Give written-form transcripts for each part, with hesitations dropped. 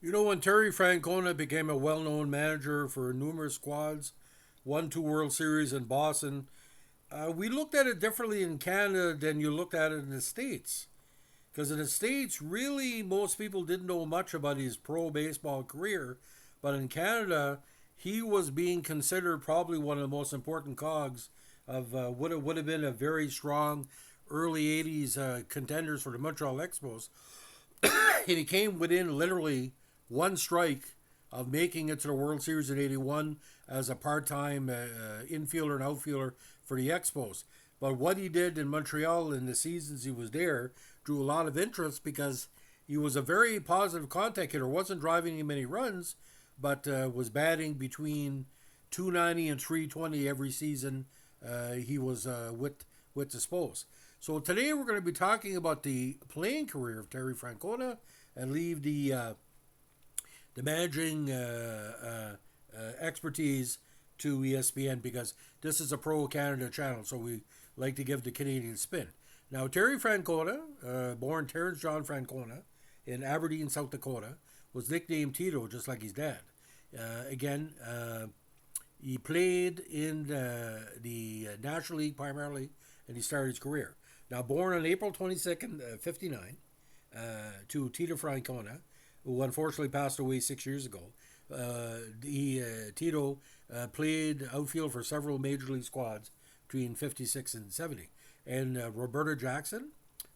You know, when Terry Francona became a well known manager for numerous squads, won two World Series in Boston, we looked at it differently in Canada than you looked at it in the States. Because in the States, really, most people didn't know much about his pro baseball career. But in Canada, he was being considered probably one of the most important cogs of would have been a very strong early 80s contenders for the Montreal Expos. And he came within literally one strike of making it to the World Series in '81 as a part-time infielder and outfielder for the Expos. But what he did in Montreal in the seasons he was there drew a lot of interest because he was a very positive contact hitter. Wasn't driving him many runs, but was batting between 290 and 320 every season. He was with the Expos. So today we're going to be talking about the playing career of Terry Francona and leave the managing expertise to ESPN because this is a pro Canada channel, so we like to give the Canadian spin. Now, Terry Francona, born Terrence John Francona in Aberdeen, South Dakota, was nicknamed Tito, just like his dad. Again, he played in the National League primarily, and he started his career. Now, born on April 22nd, 59, to Tito Francona, who unfortunately passed away 6 years ago. Tito played outfield for several major league squads between 56 and 70. And Roberta Jackson,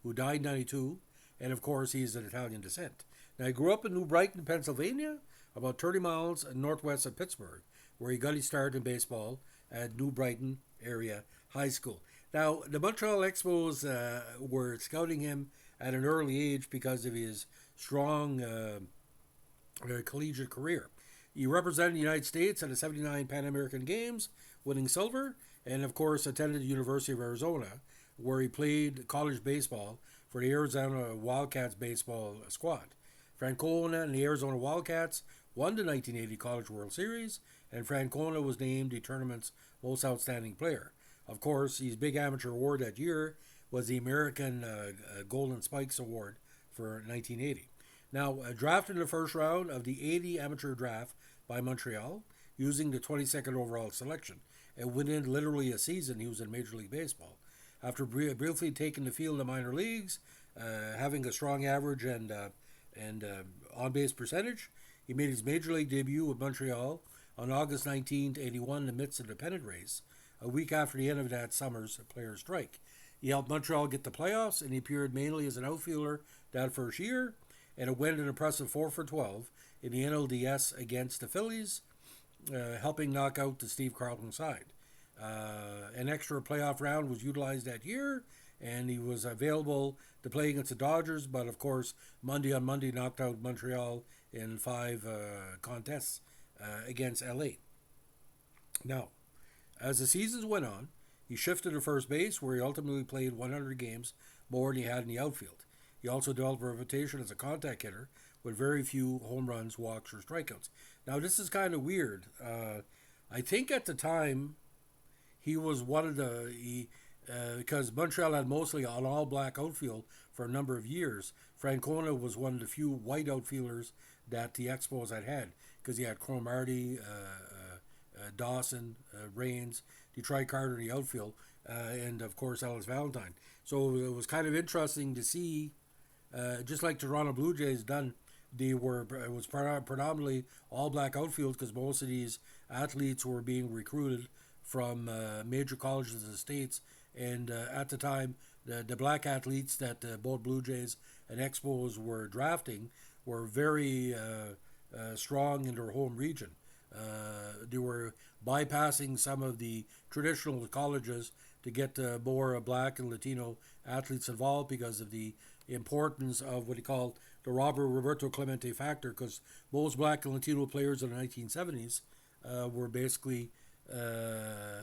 who died in 92, and of course he's of Italian descent. Now, he grew up in New Brighton, Pennsylvania, about 30 miles northwest of Pittsburgh, where he got his start in baseball at New Brighton area high school. Now, the Montreal Expos were scouting him at an early age because of his strong collegiate career. He represented the United States at the '79 Pan American Games, winning silver, and of course attended the University of Arizona, where he played college baseball for the Arizona Wildcats baseball squad. Francona and the Arizona Wildcats won the 1980 College World Series, and Francona was named the tournament's most outstanding player. Of course, his big amateur award that year was the American Golden Spikes Award for 1980. Now, drafted in the first round of the '80 amateur draft by Montreal, using the 22nd overall selection, and within literally a season, he was in Major League Baseball. After briefly taking the field in the minor leagues, having a strong average and on-base percentage, he made his Major League debut with Montreal on August 19th, '81 in the midst of the pennant race, a week after the end of that summer's players' strike. He helped Montreal get the playoffs, and he appeared mainly as an outfielder that first year, and it went an impressive 4 for 12 in the NLDS against the Phillies, helping knock out the Steve Carlton side. An extra playoff round was utilized that year, and he was available to play against the Dodgers, but of course, Monday knocked out Montreal in five contests against LA. Now, as the seasons went on, he shifted to first base, where he ultimately played 100 games more than he had in the outfield. He also developed a reputation as a contact hitter with very few home runs, walks, or strikeouts. Now, this is kind of weird. I think at the time, he was one of because Montreal had mostly an all-black outfield for a number of years. Francona was one of the few white outfielders that the Expos had, because he had Cromartie, Dawson, Raines, Detroit Carter in the outfield, and of course Ellis Valentine. So it was kind of interesting to see, just like Toronto Blue Jays done. It was predominantly all black outfield because most of these athletes were being recruited from major colleges in the States. And at the time, the black athletes that both Blue Jays and Expos were drafting were very strong in their home region. They were bypassing some of the traditional colleges to get more black and Latino athletes involved because of the importance of what he called the Roberto Clemente factor, because most black and Latino players in the 1970s were basically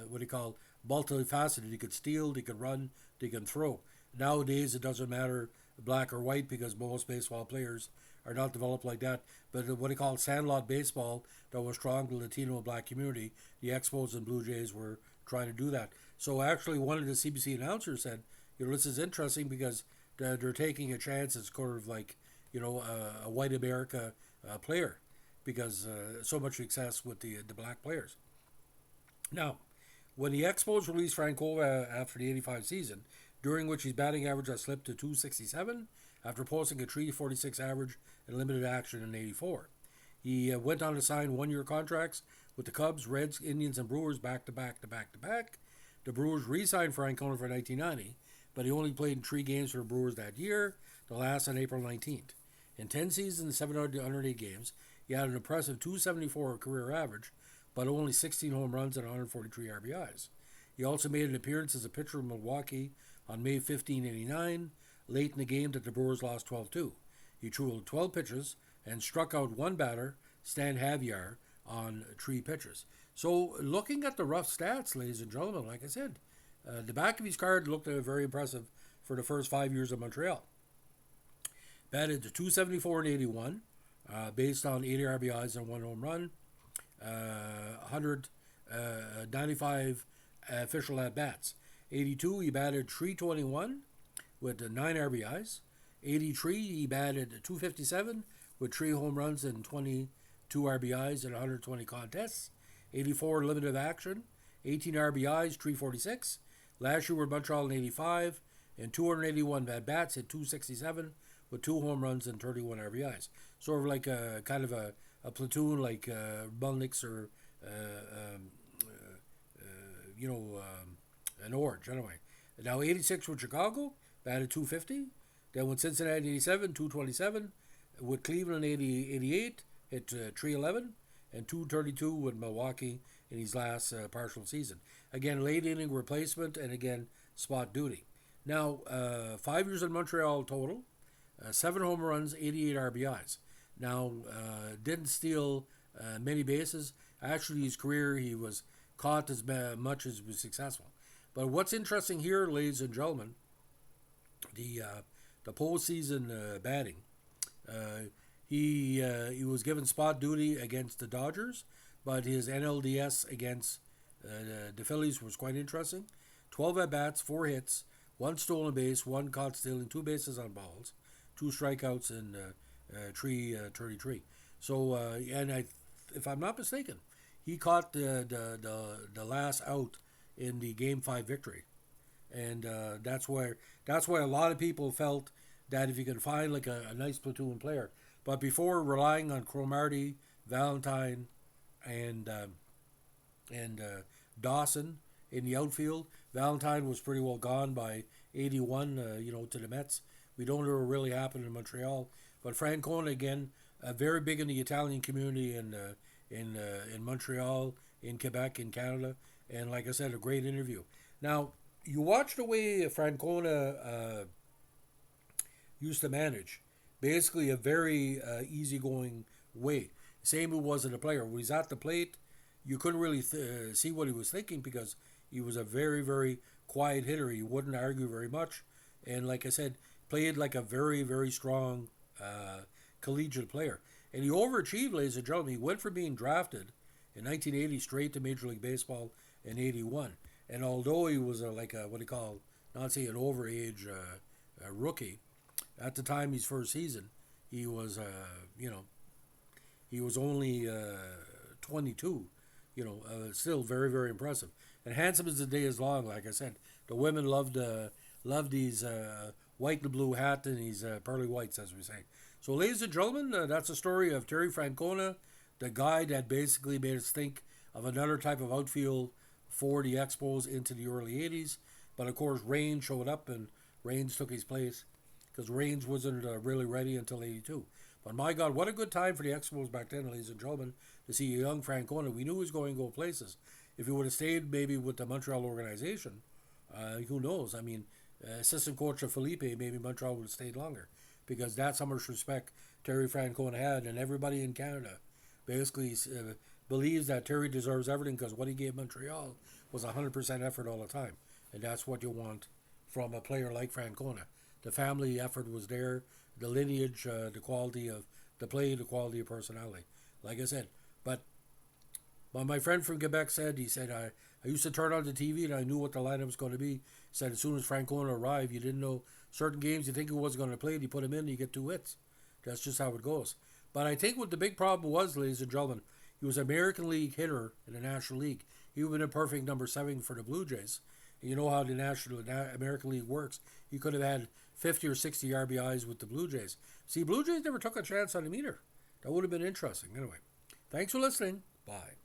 what he called multifaceted. He could steal, he could run, he could throw. Nowadays, it doesn't matter black or white because most baseball players are not developed like that. But what he called sandlot baseball that was strong to the Latino and black community, the Expos and Blue Jays were trying to do that. So actually, one of the CBC announcers said, this is interesting because they're taking a chance. It's sort of like, a white America player because so much success with the black players. Now, when the Expos released Francona after the 85 season, during which his batting average had slipped to 267 after posting a 346 average in limited action in 84. He went on to sign one-year contracts with the Cubs, Reds, Indians, and Brewers back to back to back to back. The Brewers re-signed Francona for 1990, but he only played in 3 games for the Brewers that year, the last on April 19th. In 10 seasons and 708 games, he had an impressive 274 career average, but only 16 home runs and 143 RBIs. He also made an appearance as a pitcher in Milwaukee on May 15, 1989, late in the game that the Brewers lost 12-2. He threw 12 pitches and struck out one batter, Stan Javier, on 3 pitches. So looking at the rough stats, ladies and gentlemen, like I said, the back of his card looked very impressive for the first 5 years of Montreal. Batted to 274 in 81, based on 80 RBIs and 1 home run, 195 official at-bats. 82, he batted 321 with 9 RBIs. 83, he batted 257 with 3 home runs and 22 RBIs in 120 contests. 84, limited action, 18 RBIs, 346. Last year with Montreal in 85, and 281 at-bats at 267 with 2 home runs and 31 RBIs. Sort of like a kind of a platoon like Mulnick's or an Orange anyway. Now 86 with Chicago, batted 250. Then with Cincinnati 87, 227. With Cleveland 88, hit 311. And 232 with Milwaukee in his last partial season. Again, late inning replacement and again, spot duty. Now, 5 years in Montreal total, 7 home runs, 88 RBIs. Now, didn't steal many bases. Actually, his career, he was caught as much as he was successful. But what's interesting here, ladies and gentlemen, the postseason batting. He was given spot duty against the Dodgers, but his NLDS against the Phillies was quite interesting. 12 at-bats, 4 hits, 1 stolen base, 1 caught stealing, 2 bases on balls, 2 strikeouts, and 333. So, if I'm not mistaken, he caught the last out in the Game 5 victory. And that's why a lot of people felt that if you can find like a nice platoon player. But before relying on Cromartie, Valentine, and Dawson in the outfield, Valentine was pretty well gone by 81, to the Mets. We don't know what really happened in Montreal. But Francona, again, very big in the Italian community in Montreal, in Quebec, in Canada. And like I said, a great interview. Now, you watch the way Francona used to manage. Basically, a very easygoing way. Same it was in the player. When he's at the plate, you couldn't really see what he was thinking because he was a very, very quiet hitter. He wouldn't argue very much. And like I said, played like a very, very strong collegiate player. And he overachieved, ladies and gentlemen. He went from being drafted in 1980 straight to Major League Baseball in 81. And although he was an overage rookie, at the time his first season, he was only 22. Still very, very impressive. And handsome as the day is long, like I said. The women loved his white and blue hat and his pearly whites, as we say. So, ladies and gentlemen, that's the story of Terry Francona, the guy that basically made us think of another type of outfield for the Expos into the early 80s. But, of course, Raines showed up and Raines took his place because Raines wasn't really ready until 82. But, my God, what a good time for the Expos back then, ladies and gentlemen, to see a young Francona. We knew he was going to go places. If he would have stayed maybe with the Montreal organization, who knows? I mean, assistant coach of Felipe, maybe Montreal would have stayed longer because that's how much respect Terry Francona had, and everybody in Canada basically believes that Terry deserves everything because what he gave Montreal was 100% effort all the time, and that's what you want from a player like Francona. The family effort was there, the lineage, the quality of the play, the quality of personality. Like I said, but my friend from Quebec said, I used to turn on the TV and I knew what the lineup was going to be. He said as soon as Francona arrived, you didn't know certain games you think he was going to play, you put him in, you get 2 hits. That's just how it goes. But I think what the big problem was, ladies and gentlemen, he was an American League hitter in the National League. He would have been a perfect number 7 for the Blue Jays. And you know how the American League works. He could have had 50 or 60 RBIs with the Blue Jays. See, Blue Jays never took a chance on him either. That would have been interesting. Anyway, thanks for listening. Bye.